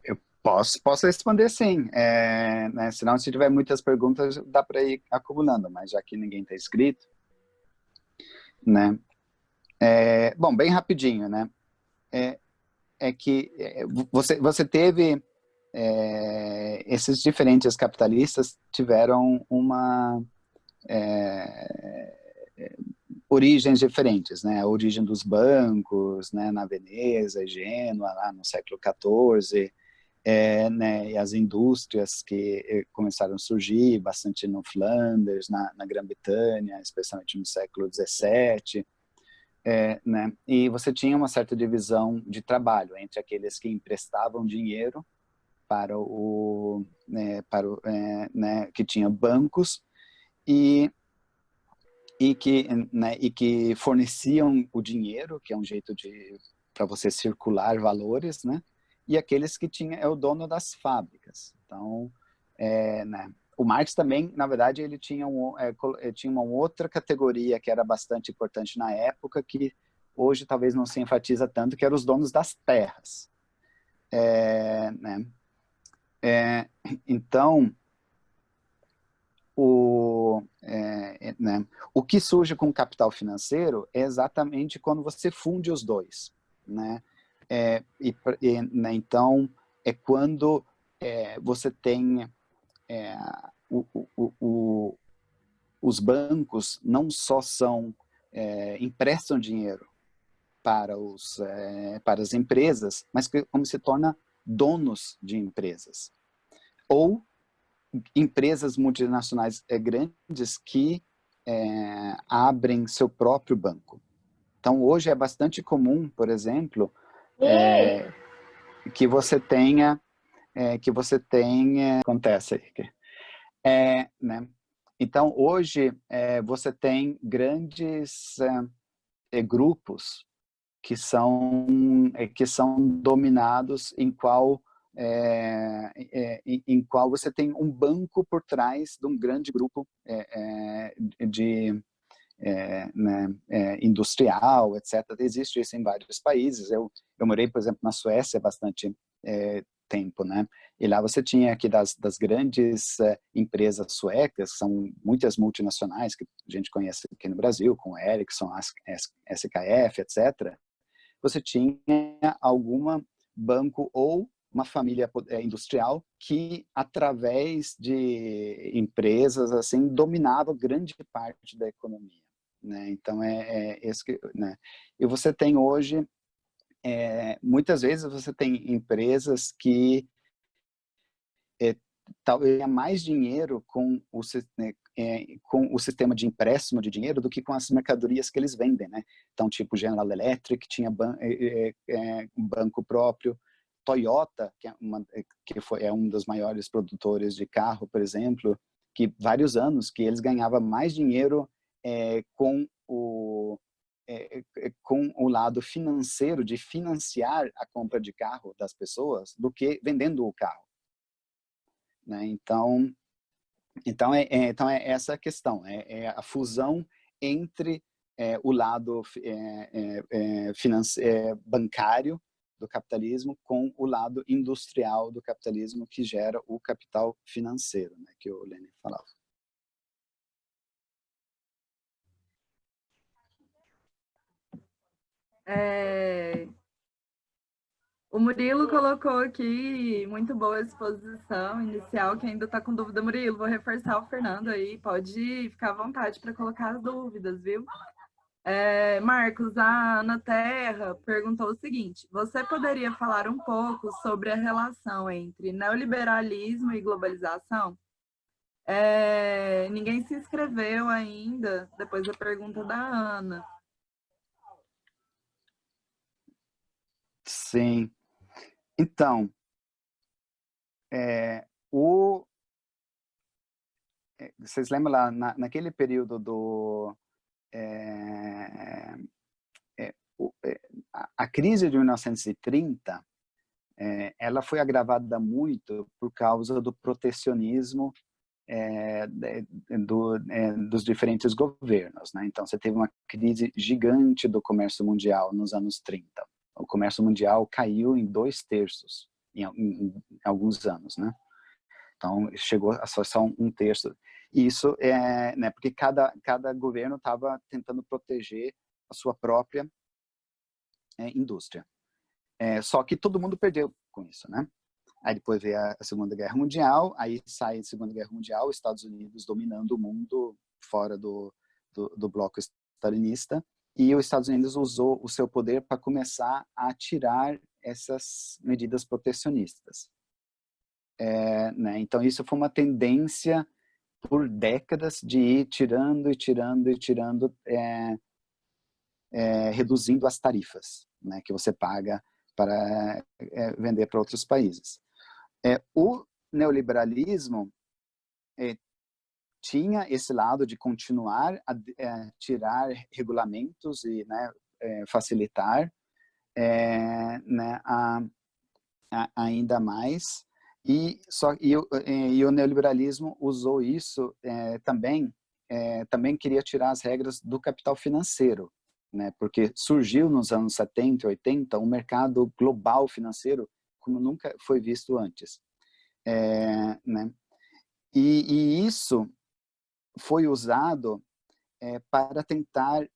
Speaker 2: Eu posso responder sim, né? Senão, se tiver muitas perguntas, dá para ir acumulando, mas já que ninguém está inscrito, né? Bom, bem rapidinho, né? Que você teve esses diferentes capitalistas tiveram origens diferentes, né? A origem dos bancos, né? Na Veneza, Gênua, lá no século XIV, né? E as indústrias que começaram a surgir bastante no Flandres, na Grã-Bretanha, especialmente no século XVII. Né? E você tinha uma certa divisão de trabalho entre aqueles que emprestavam dinheiro para né, que tinha bancos e que forneciam o dinheiro, que é um jeito para você circular valores, né? E aqueles que é o dono das fábricas. Então, né? O Marx também, na verdade, ele tinha uma outra categoria que era bastante importante na época, que hoje talvez não se enfatiza tanto, que eram os donos das terras. Né? Então, né? O que surge com o capital financeiro é exatamente quando você funde os dois. Né? Né? Então, é quando você tem... os bancos não só emprestam dinheiro para as empresas, mas como se torna donos de empresas. Ou empresas multinacionais grandes que abrem seu próprio banco. Então, hoje é bastante comum, por exemplo, que você tenha acontece aí, Né? Então, hoje, você tem grandes grupos que são dominados em qual você tem um banco por trás de um grande grupo de né, industrial, etc. Existe isso em vários países. Eu morei, por exemplo, na Suécia há bastante tempo, né? E lá você tinha aqui das grandes empresas suecas, são muitas multinacionais que a gente conhece aqui no Brasil, com Ericsson, SKF, etc. Você tinha alguma banco ou uma família industrial que, através de empresas, assim, dominava grande parte da economia, né? Então, isso que, né? E você tem hoje, muitas vezes você tem empresas que talvez tenha mais dinheiro com o sistema de empréstimo de dinheiro do que com as mercadorias que eles vendem, né? Então, tipo General Electric tinha um banco próprio, Toyota, é um dos maiores produtores de carro, por exemplo, que vários anos que eles ganhavam mais dinheiro com o lado financeiro de financiar a compra de carro das pessoas do que vendendo o carro, né? Então é essa a questão, é a fusão entre o lado bancário do capitalismo com o lado industrial do capitalismo que gera o capital financeiro, né, que o Lenin falava.
Speaker 1: O Murilo colocou aqui, muito boa a exposição inicial, que ainda está com dúvida. Murilo, vou reforçar o Fernando aí, pode ficar à vontade para colocar as dúvidas, viu? Marcos, a Ana Terra perguntou o seguinte: você poderia falar um pouco sobre a relação entre neoliberalismo e globalização? Ninguém se inscreveu ainda, depois da pergunta da Ana.
Speaker 2: Sim. Então, vocês lembram lá, naquele período a crise de 1930, ela foi agravada muito por causa do protecionismo dos diferentes governos, né? Então, você teve uma crise gigante do comércio mundial nos anos 30. O comércio mundial caiu em 2/3 em alguns anos, né? Então, chegou a só 1/3. E isso né, porque cada governo estava tentando proteger a sua própria indústria. Só que todo mundo perdeu com isso, né? Aí depois veio a Segunda Guerra Mundial, aí sai a Segunda Guerra Mundial, os Estados Unidos dominando o mundo fora do bloco stalinista, e os Estados Unidos usou o seu poder para começar a tirar essas medidas protecionistas. Né? Então isso foi uma tendência por décadas de ir tirando e tirando e tirando, reduzindo as tarifas, né, que você paga para vender para outros países. O neoliberalismo tinha esse lado de continuar a tirar regulamentos e, né, facilitar, né, ainda mais, e o neoliberalismo usou isso também queria tirar as regras do capital financeiro, né, porque surgiu nos anos 70 e 80 um mercado global financeiro como nunca foi visto antes. Né? E isso foi usado para tentar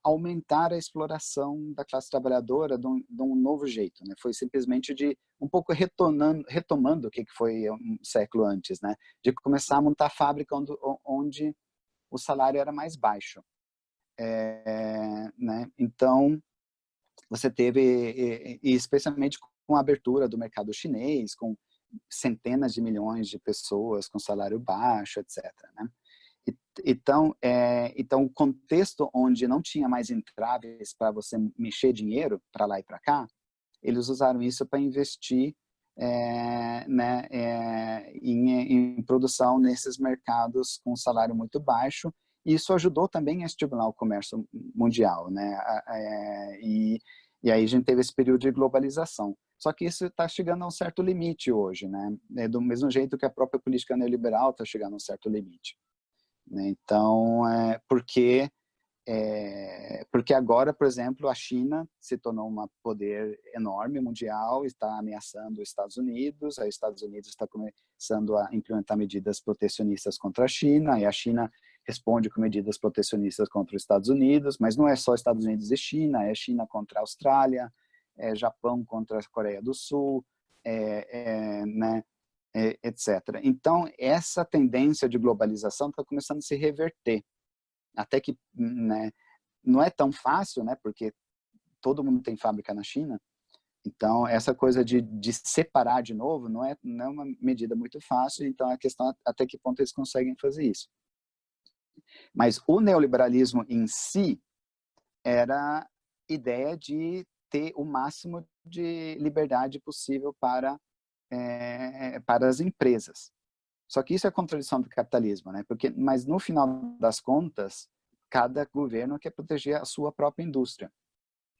Speaker 2: aumentar a exploração da classe trabalhadora de um novo jeito, né? Foi simplesmente de um pouco retomando o que foi um século antes, né? De começar a montar fábrica onde o salário era mais baixo. Né? Então, você teve, e especialmente com a abertura do mercado chinês, com centenas de milhões de pessoas com salário baixo, etc. Né? Então, o contexto onde não tinha mais entraves para você mexer dinheiro para lá e para cá, eles usaram isso para investir né, em produção nesses mercados com salário muito baixo. E isso ajudou também a estimular o comércio mundial, né? E aí a gente teve esse período de globalização. Só que isso está chegando a um certo limite hoje, né? Do mesmo jeito que a própria política neoliberal está chegando a um certo limite, né? Então, porque agora, por exemplo, a China se tornou um poder enorme mundial, está ameaçando os Estados Unidos, aí os Estados Unidos está começando a implementar medidas protecionistas contra a China, e a China responde com medidas protecionistas contra os Estados Unidos, mas não é só Estados Unidos e China, é China contra a Austrália, é Japão contra a Coreia do Sul, né, etc. Então, essa tendência de globalização está começando a se reverter. Até que, né, não é tão fácil, né, porque todo mundo tem fábrica na China, então essa coisa de separar de novo não é uma medida muito fácil, então a questão é até que ponto eles conseguem fazer isso. Mas o neoliberalismo em si era a ideia de ter o máximo de liberdade possível para as empresas. Só que isso é a contradição do capitalismo, né? Mas no final das contas, cada governo quer proteger a sua própria indústria.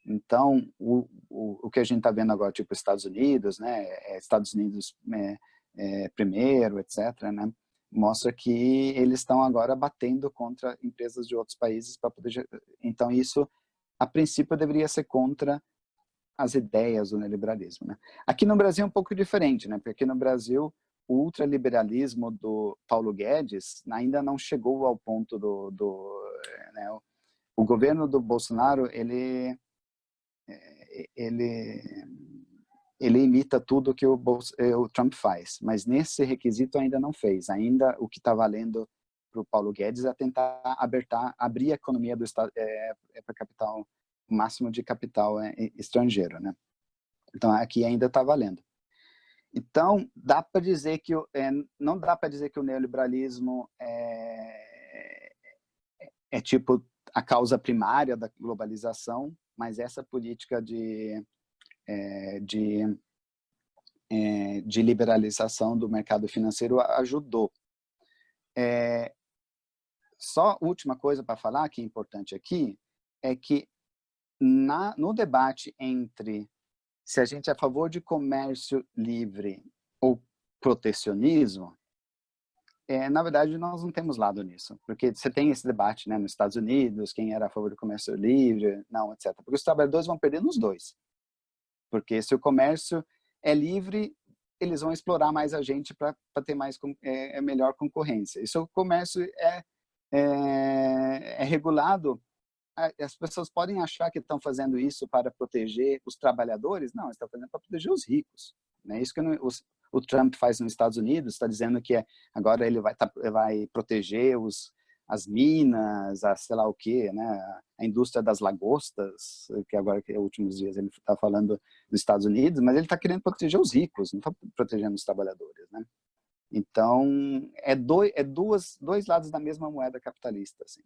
Speaker 2: Então, o que a gente está vendo agora, tipo Estados Unidos, né? Estados Unidos primeiro, etc., né? Mostra que eles estão agora batendo contra empresas de outros países para proteger. Então, isso, a princípio, deveria ser contra as ideias do neoliberalismo, né? Aqui no Brasil é um pouco diferente, né? Porque aqui no Brasil o ultraliberalismo do Paulo Guedes ainda não chegou ao ponto né? O governo do Bolsonaro, ele imita tudo que o Trump faz, mas nesse requisito ainda não fez. Ainda o que está valendo para o Paulo Guedes é tentar abrir a economia do Estado para capital, o máximo de capital estrangeiro, né? Então aqui ainda está valendo. Então dá para dizer que não dá para dizer que o neoliberalismo é tipo a causa primária da globalização, mas essa política de liberalização do mercado financeiro ajudou. Só última coisa para falar, que é importante aqui, é que no debate entre se a gente é a favor de comércio livre ou protecionismo, na verdade nós não temos lado nisso, porque você tem esse debate, né, nos Estados Unidos, quem era a favor do comércio livre, não, etc. Porque os trabalhadores vão perder nos dois. Porque se o comércio é livre, eles vão explorar mais a gente para ter melhor concorrência. E se o comércio é regulado, as pessoas podem achar que estão fazendo isso para proteger os trabalhadores. Não, estão fazendo para proteger os ricos. É isso que o Trump faz nos Estados Unidos, está dizendo que agora ele vai proteger as minas, sei lá o quê, né? A indústria das lagostas, que agora, que últimos dias ele está falando dos Estados Unidos, mas ele está querendo proteger os ricos, não está protegendo os trabalhadores, né? Então, dois lados da mesma moeda capitalista, assim.